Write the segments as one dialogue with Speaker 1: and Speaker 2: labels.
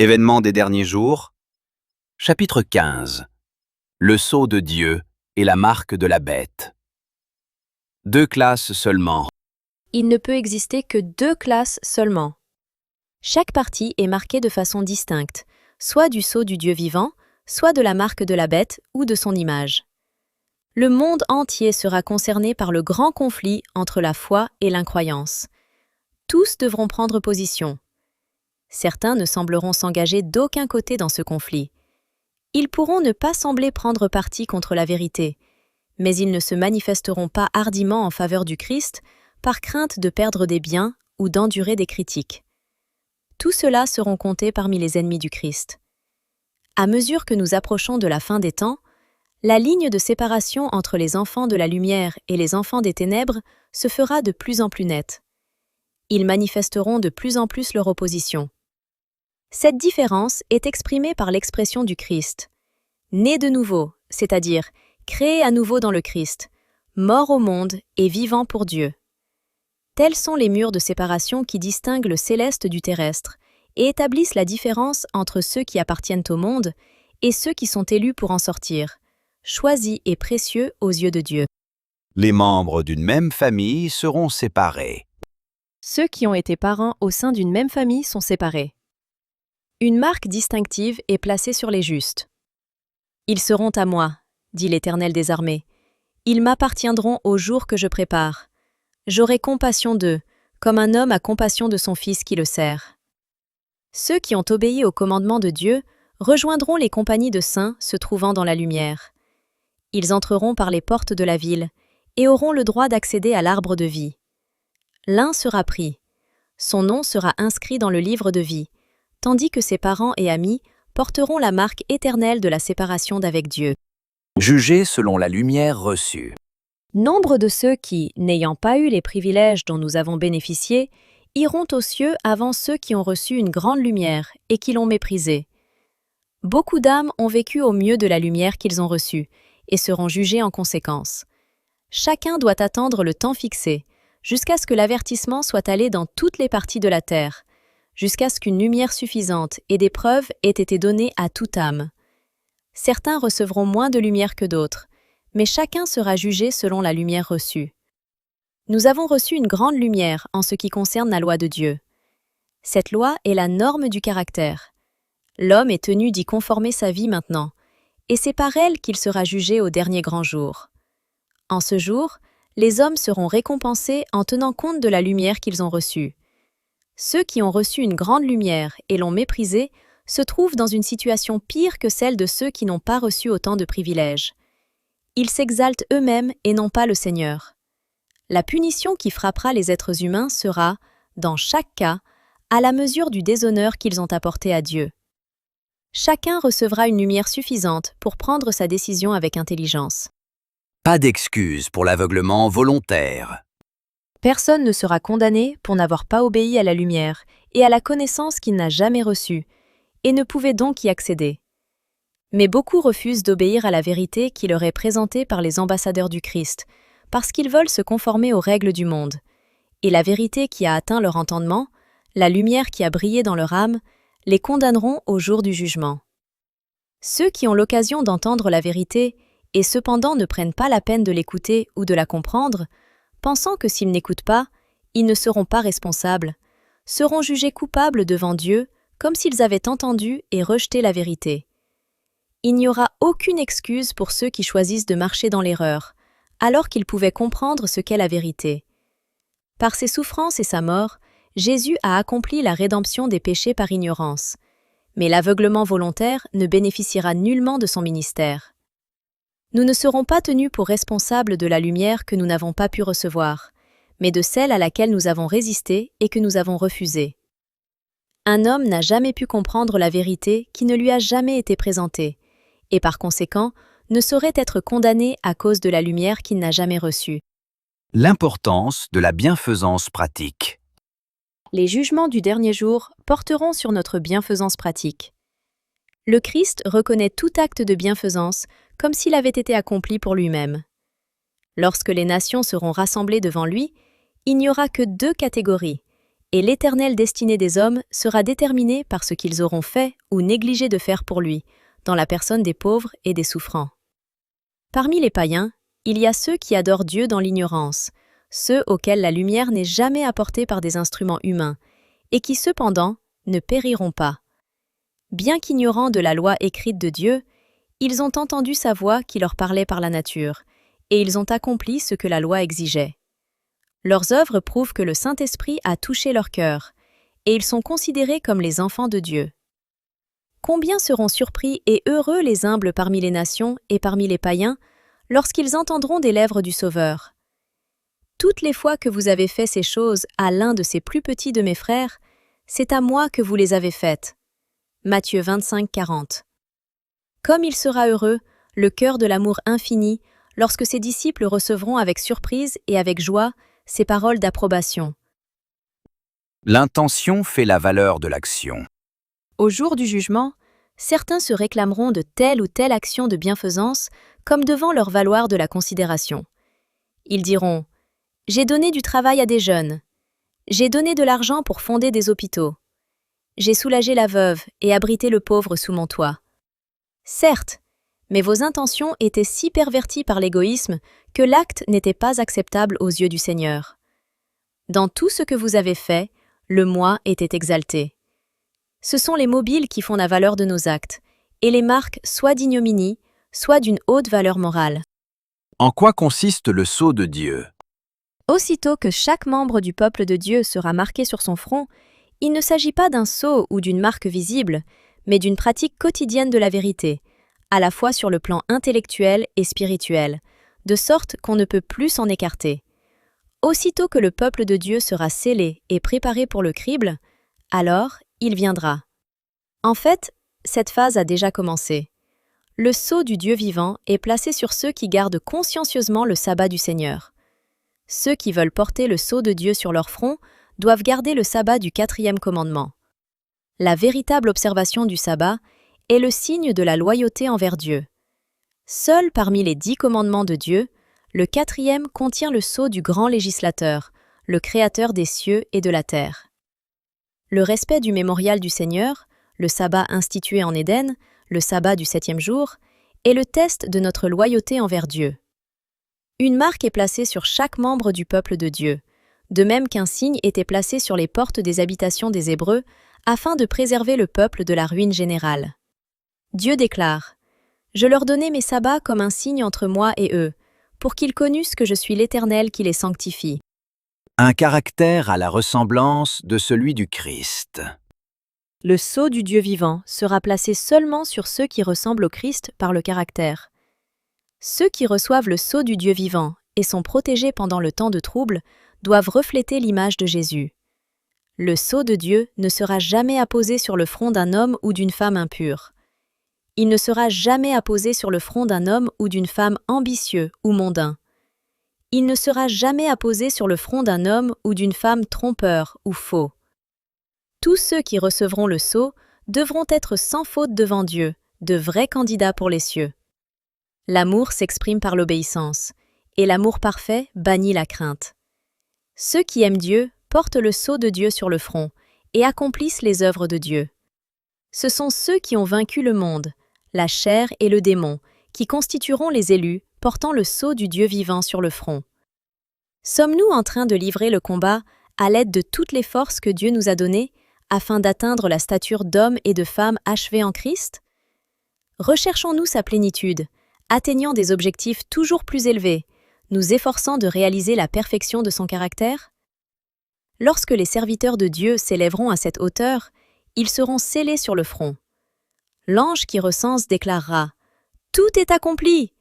Speaker 1: Événements des derniers jours. Chapitre 15. Le sceau de Dieu et la marque de la bête. 2 classes seulement.
Speaker 2: Il ne peut exister que 2 classes seulement. Chaque partie est marquée de façon distincte, soit du sceau du Dieu vivant, soit de la marque de la bête ou de son image. Le monde entier sera concerné par le grand conflit entre la foi et l'incroyance. Tous devront prendre position. Certains ne sembleront s'engager d'aucun côté dans ce conflit. Ils pourront ne pas sembler prendre parti contre la vérité, mais ils ne se manifesteront pas hardiment en faveur du Christ par crainte de perdre des biens ou d'endurer des critiques. Tous ceux-là seront comptés parmi les ennemis du Christ. À mesure que nous approchons de la fin des temps, la ligne de séparation entre les enfants de la lumière et les enfants des ténèbres se fera de plus en plus nette. Ils manifesteront de plus en plus leur opposition. Cette différence est exprimée par l'expression du Christ. Né de nouveau, c'est-à-dire créé à nouveau dans le Christ, mort au monde et vivant pour Dieu. Tels sont les murs de séparation qui distinguent le céleste du terrestre et établissent la différence entre ceux qui appartiennent au monde et ceux qui sont élus pour en sortir, choisis et précieux aux yeux de Dieu.
Speaker 1: Les membres d'une même famille seront séparés.
Speaker 2: Ceux qui ont été parents au sein d'une même famille sont séparés. Une marque distinctive est placée sur les justes. Ils seront à moi, dit l'Éternel des armées. Ils m'appartiendront au jour que je prépare. J'aurai compassion d'eux, comme un homme a compassion de son fils qui le sert. Ceux qui ont obéi au commandement de Dieu rejoindront les compagnies de saints se trouvant dans la lumière. Ils entreront par les portes de la ville et auront le droit d'accéder à l'arbre de vie. L'un sera pris. Son nom sera inscrit dans le livre de vie, tandis que ses parents et amis porteront la marque éternelle de la séparation d'avec Dieu.
Speaker 1: Jugés selon la lumière reçue.
Speaker 2: Nombre de ceux qui, n'ayant pas eu les privilèges dont nous avons bénéficié, iront aux cieux avant ceux qui ont reçu une grande lumière et qui l'ont méprisée. Beaucoup d'âmes ont vécu au mieux de la lumière qu'ils ont reçue et seront jugées en conséquence. Chacun doit attendre le temps fixé, jusqu'à ce que l'avertissement soit allé dans toutes les parties de la terre, jusqu'à ce qu'une lumière suffisante et des preuves aient été données à toute âme. Certains recevront moins de lumière que d'autres, mais chacun sera jugé selon la lumière reçue. Nous avons reçu une grande lumière en ce qui concerne la loi de Dieu. Cette loi est la norme du caractère. L'homme est tenu d'y conformer sa vie maintenant, et c'est par elle qu'il sera jugé au dernier grand jour. En ce jour, les hommes seront récompensés en tenant compte de la lumière qu'ils ont reçue. Ceux qui ont reçu une grande lumière et l'ont méprisée se trouvent dans une situation pire que celle de ceux qui n'ont pas reçu autant de privilèges. Ils s'exaltent eux-mêmes et non pas le Seigneur. La punition qui frappera les êtres humains sera, dans chaque cas, à la mesure du déshonneur qu'ils ont apporté à Dieu. Chacun recevra une lumière suffisante pour prendre sa décision avec intelligence.
Speaker 1: Pas d'excuse pour l'aveuglement volontaire.
Speaker 2: Personne ne sera condamné pour n'avoir pas obéi à la lumière et à la connaissance qu'il n'a jamais reçue, et ne pouvait donc y accéder. Mais beaucoup refusent d'obéir à la vérité qui leur est présentée par les ambassadeurs du Christ, parce qu'ils veulent se conformer aux règles du monde. Et la vérité qui a atteint leur entendement, la lumière qui a brillé dans leur âme, les condamneront au jour du jugement. Ceux qui ont l'occasion d'entendre la vérité et cependant ne prennent pas la peine de l'écouter ou de la comprendre, pensant que s'ils n'écoutent pas, ils ne seront pas responsables, seront jugés coupables devant Dieu comme s'ils avaient entendu et rejeté la vérité. Il n'y aura aucune excuse pour ceux qui choisissent de marcher dans l'erreur, alors qu'ils pouvaient comprendre ce qu'est la vérité. Par ses souffrances et sa mort, Jésus a accompli la rédemption des péchés par ignorance, mais l'aveuglement volontaire ne bénéficiera nullement de son ministère. Nous ne serons pas tenus pour responsables de la lumière que nous n'avons pas pu recevoir, mais de celle à laquelle nous avons résisté et que nous avons refusée. Un homme n'a jamais pu comprendre la vérité qui ne lui a jamais été présentée, et par conséquent, ne saurait être condamné à cause de la lumière qu'il n'a jamais reçue.
Speaker 1: L'importance de la bienfaisance pratique.
Speaker 2: Les jugements du dernier jour porteront sur notre bienfaisance pratique. Le Christ reconnaît tout acte de bienfaisance comme s'il avait été accompli pour lui-même. Lorsque les nations seront rassemblées devant lui, il n'y aura que 2 catégories, et l'éternelle destinée des hommes sera déterminée par ce qu'ils auront fait ou négligé de faire pour lui, dans la personne des pauvres et des souffrants. Parmi les païens, il y a ceux qui adorent Dieu dans l'ignorance, ceux auxquels la lumière n'est jamais apportée par des instruments humains, et qui cependant ne périront pas. Bien qu'ignorants de la loi écrite de Dieu, ils ont entendu sa voix qui leur parlait par la nature, et ils ont accompli ce que la loi exigeait. Leurs œuvres prouvent que le Saint-Esprit a touché leur cœur, et ils sont considérés comme les enfants de Dieu. Combien seront surpris et heureux les humbles parmi les nations et parmi les païens, lorsqu'ils entendront des lèvres du Sauveur. Toutes les fois que vous avez fait ces choses à l'un de ces plus petits de mes frères, c'est à moi que vous les avez faites. Matthieu 25, 40. Comme il sera heureux, le cœur de l'amour infini, lorsque ses disciples recevront avec surprise et avec joie ces paroles d'approbation.
Speaker 1: L'intention fait la valeur de l'action.
Speaker 2: Au jour du jugement, certains se réclameront de telle ou telle action de bienfaisance comme devant leur valoir de la considération. Ils diront « J'ai donné du travail à des jeunes. J'ai donné de l'argent pour fonder des hôpitaux. J'ai soulagé la veuve et abrité le pauvre sous mon toit. » Certes, mais vos intentions étaient si perverties par l'égoïsme que l'acte n'était pas acceptable aux yeux du Seigneur. Dans tout ce que vous avez fait, le moi était exalté. Ce sont les mobiles qui font la valeur de nos actes, et les marques soit d'ignominie, soit d'une haute valeur morale.
Speaker 1: En quoi consiste le sceau de Dieu?
Speaker 2: Aussitôt que chaque membre du peuple de Dieu sera marqué sur son front, il ne s'agit pas d'un sceau ou d'une marque visible, mais d'une pratique quotidienne de la vérité, à la fois sur le plan intellectuel et spirituel, de sorte qu'on ne peut plus s'en écarter. Aussitôt que le peuple de Dieu sera scellé et préparé pour le crible, alors il viendra. En fait, cette phase a déjà commencé. Le sceau du Dieu vivant est placé sur ceux qui gardent consciencieusement le sabbat du Seigneur. Ceux qui veulent porter le sceau de Dieu sur leur front doivent garder le sabbat du 4e commandement. La véritable observation du sabbat est le signe de la loyauté envers Dieu. Seul parmi les 10 commandements de Dieu, le 4e contient le sceau du grand législateur, le Créateur des cieux et de la terre. Le respect du mémorial du Seigneur, le sabbat institué en Éden, le sabbat du 7e jour, est le test de notre loyauté envers Dieu. Une marque est placée sur chaque membre du peuple de Dieu, de même qu'un signe était placé sur les portes des habitations des Hébreux afin de préserver le peuple de la ruine générale. Dieu déclare « Je leur donnai mes sabbats comme un signe entre moi et eux, pour qu'ils connussent que je suis l'Éternel qui les sanctifie. »
Speaker 1: Un caractère à la ressemblance de celui du Christ.
Speaker 2: Le sceau du Dieu vivant sera placé seulement sur ceux qui ressemblent au Christ par le caractère. Ceux qui reçoivent le sceau du Dieu vivant et sont protégés pendant le temps de trouble doivent refléter l'image de Jésus. Le sceau de Dieu ne sera jamais apposé sur le front d'un homme ou d'une femme impure. Il ne sera jamais apposé sur le front d'un homme ou d'une femme ambitieux ou mondain. Il ne sera jamais apposé sur le front d'un homme ou d'une femme trompeur ou faux. Tous ceux qui recevront le sceau devront être sans faute devant Dieu, de vrais candidats pour les cieux. L'amour s'exprime par l'obéissance, et l'amour parfait bannit la crainte. Ceux qui aiment Dieu portent le sceau de Dieu sur le front et accomplissent les œuvres de Dieu. Ce sont ceux qui ont vaincu le monde, la chair et le démon, qui constitueront les élus portant le sceau du Dieu vivant sur le front. Sommes-nous en train de livrer le combat à l'aide de toutes les forces que Dieu nous a données afin d'atteindre la stature d'hommes et de femmes achevés en Christ? Recherchons-nous sa plénitude, atteignant des objectifs toujours plus élevés, nous efforçant de réaliser la perfection de son caractère? Lorsque les serviteurs de Dieu s'élèveront à cette hauteur, ils seront scellés sur le front. L'ange qui recense déclarera « Tout est accompli !»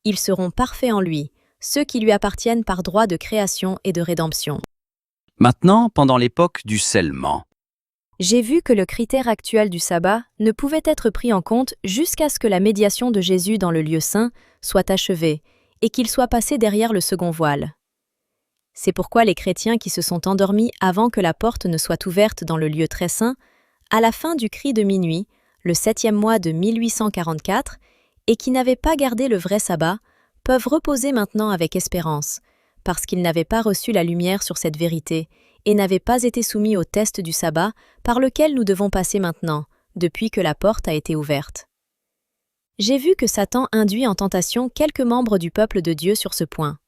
Speaker 2: Ils seront parfaits en lui, ceux qui lui appartiennent par droit de création et de rédemption.
Speaker 1: Maintenant, pendant l'époque du scellement.
Speaker 2: J'ai vu que le critère actuel du sabbat ne pouvait être pris en compte jusqu'à ce que la médiation de Jésus dans le lieu saint soit achevée et qu'il soit passé derrière le second voile. C'est pourquoi les chrétiens qui se sont endormis avant que la porte ne soit ouverte dans le lieu très saint, à la fin du cri de minuit, le 7e mois de 1844, et qui n'avaient pas gardé le vrai sabbat, peuvent reposer maintenant avec espérance, parce qu'ils n'avaient pas reçu la lumière sur cette vérité et n'avaient pas été soumis au test du sabbat par lequel nous devons passer maintenant, depuis que la porte a été ouverte. J'ai vu que Satan induit en tentation quelques membres du peuple de Dieu sur ce point.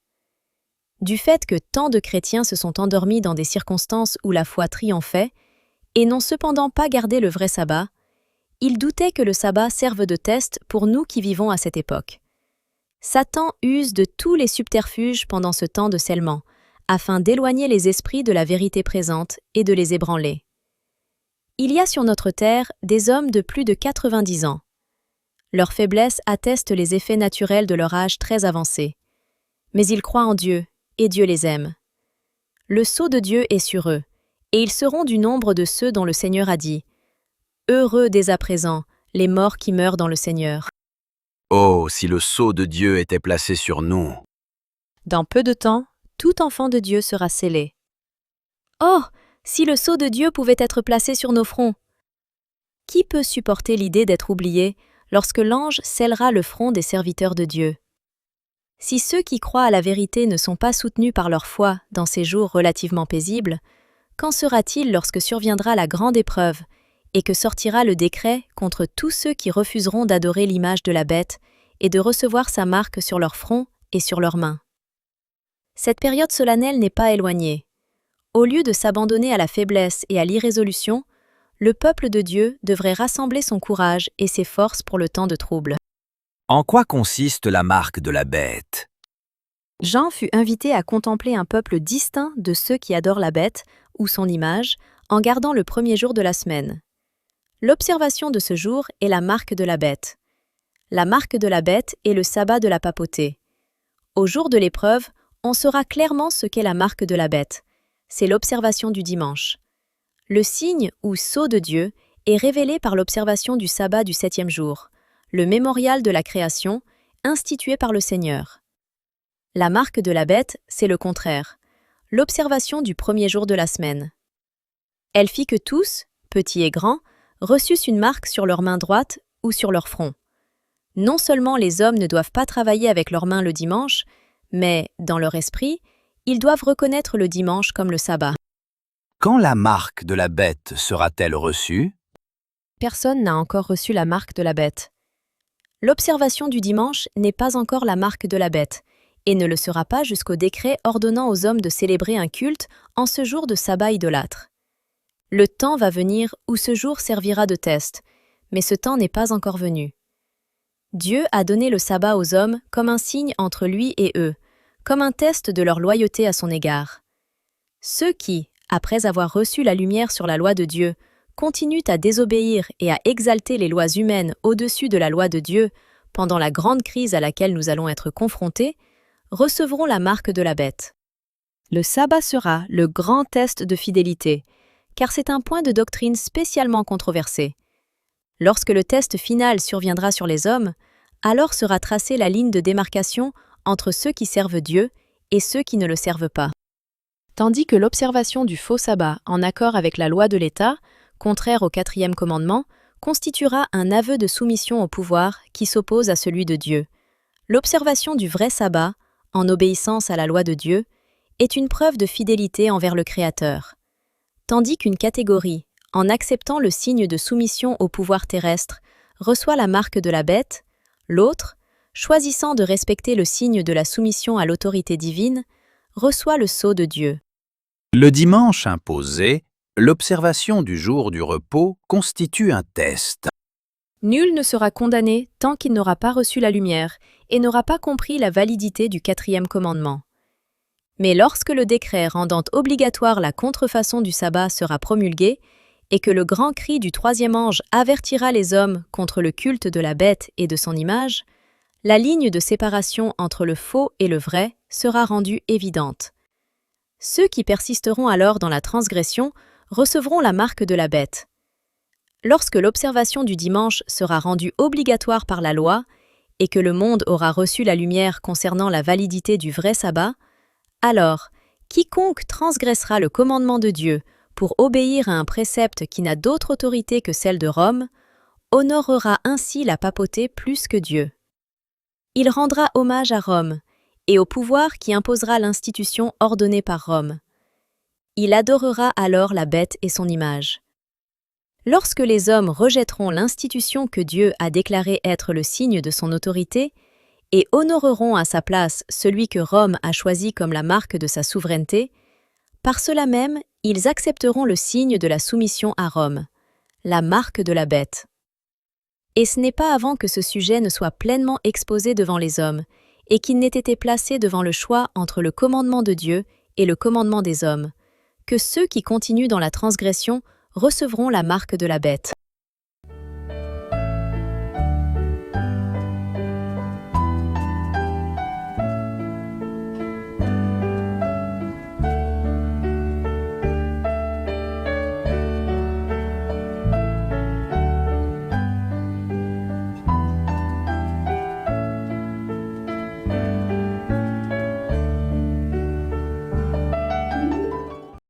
Speaker 2: Du fait que tant de chrétiens se sont endormis dans des circonstances où la foi triomphait, et n'ont cependant pas gardé le vrai sabbat, ils doutaient que le sabbat serve de test pour nous qui vivons à cette époque. Satan use de tous les subterfuges pendant ce temps de scellement, afin d'éloigner les esprits de la vérité présente et de les ébranler. Il y a sur notre terre des hommes de plus de 90 ans. Leur faiblesse atteste les effets naturels de leur âge très avancé. Mais ils croient en Dieu, et Dieu les aime. Le sceau de Dieu est sur eux, et ils seront du nombre de ceux dont le Seigneur a dit « Heureux dès à présent, les morts qui meurent dans le Seigneur. »
Speaker 1: Oh, si le sceau de Dieu était placé sur nous!
Speaker 2: Dans peu de temps, tout enfant de Dieu sera scellé. Oh, si le sceau de Dieu pouvait être placé sur nos fronts! Qui peut supporter l'idée d'être oublié lorsque l'ange scellera le front des serviteurs de Dieu? Si ceux qui croient à la vérité ne sont pas soutenus par leur foi dans ces jours relativement paisibles, qu'en sera-t-il lorsque surviendra la grande épreuve et que sortira le décret contre tous ceux qui refuseront d'adorer l'image de la bête et de recevoir sa marque sur leur front et sur leurs mains? Cette période solennelle n'est pas éloignée. Au lieu de s'abandonner à la faiblesse et à l'irrésolution, le peuple de Dieu devrait rassembler son courage et ses forces pour le temps de trouble.
Speaker 1: En quoi consiste la marque de la bête?
Speaker 2: Jean fut invité à contempler un peuple distinct de ceux qui adorent la bête ou son image en gardant le premier jour de la semaine. L'observation de ce jour est la marque de la bête. La marque de la bête est le sabbat de la papauté. Au jour de l'épreuve, on saura clairement ce qu'est la marque de la bête. C'est l'observation du dimanche. Le signe ou sceau de Dieu est révélé par l'observation du sabbat du 7e jour, le mémorial de la création, institué par le Seigneur. La marque de la bête, c'est le contraire, l'observation du premier jour de la semaine. Elle fit que tous, petits et grands, reçussent une marque sur leur main droite ou sur leur front. Non seulement les hommes ne doivent pas travailler avec leurs mains le dimanche, mais, dans leur esprit, ils doivent reconnaître le dimanche comme le sabbat.
Speaker 1: Quand la marque de la bête sera-t-elle reçue?
Speaker 2: Personne n'a encore reçu la marque de la bête. L'observation du dimanche n'est pas encore la marque de la bête, et ne le sera pas jusqu'au décret ordonnant aux hommes de célébrer un culte en ce jour de sabbat idolâtre. Le temps va venir où ce jour servira de test, mais ce temps n'est pas encore venu. Dieu a donné le sabbat aux hommes comme un signe entre lui et eux, comme un test de leur loyauté à son égard. Ceux qui, après avoir reçu la lumière sur la loi de Dieu, continuent à désobéir et à exalter les lois humaines au-dessus de la loi de Dieu pendant la grande crise à laquelle nous allons être confrontés, recevront la marque de la bête. Le sabbat sera le grand test de fidélité, car c'est un point de doctrine spécialement controversé. Lorsque le test final surviendra sur les hommes, alors sera tracée la ligne de démarcation entre ceux qui servent Dieu et ceux qui ne le servent pas. Tandis que l'observation du faux sabbat en accord avec la loi de l'État, contraire au 4e commandement, constituera un aveu de soumission au pouvoir qui s'oppose à celui de Dieu. L'observation du vrai sabbat, en obéissance à la loi de Dieu, est une preuve de fidélité envers le Créateur. Tandis qu'une catégorie, en acceptant le signe de soumission au pouvoir terrestre, reçoit la marque de la bête, l'autre, choisissant de respecter le signe de la soumission à l'autorité divine, reçoit le sceau de Dieu.
Speaker 1: Le dimanche imposé, l'observation du jour du repos constitue un test.
Speaker 2: Nul ne sera condamné tant qu'il n'aura pas reçu la lumière et n'aura pas compris la validité du 4e commandement. Mais lorsque le décret rendant obligatoire la contrefaçon du sabbat sera promulgué, et que le grand cri du 3e ange avertira les hommes contre le culte de la bête et de son image, la ligne de séparation entre le faux et le vrai sera rendue évidente. Ceux qui persisteront alors dans la transgression recevront la marque de la bête. Lorsque l'observation du dimanche sera rendue obligatoire par la loi, et que le monde aura reçu la lumière concernant la validité du vrai sabbat, alors, quiconque transgressera le commandement de Dieu pour obéir à un précepte qui n'a d'autre autorité que celle de Rome, honorera ainsi la papauté plus que Dieu. Il rendra hommage à Rome, et au pouvoir qui imposera l'institution ordonnée par Rome. Il adorera alors la bête et son image. Lorsque les hommes rejetteront l'institution que Dieu a déclarée être le signe de son autorité et honoreront à sa place celui que Rome a choisi comme la marque de sa souveraineté, par cela même, ils accepteront le signe de la soumission à Rome, la marque de la bête. Et ce n'est pas avant que ce sujet ne soit pleinement exposé devant les hommes, et qu'il n'ait été placé devant le choix entre le commandement de Dieu et le commandement des hommes, que ceux qui continuent dans la transgression recevront la marque de la bête.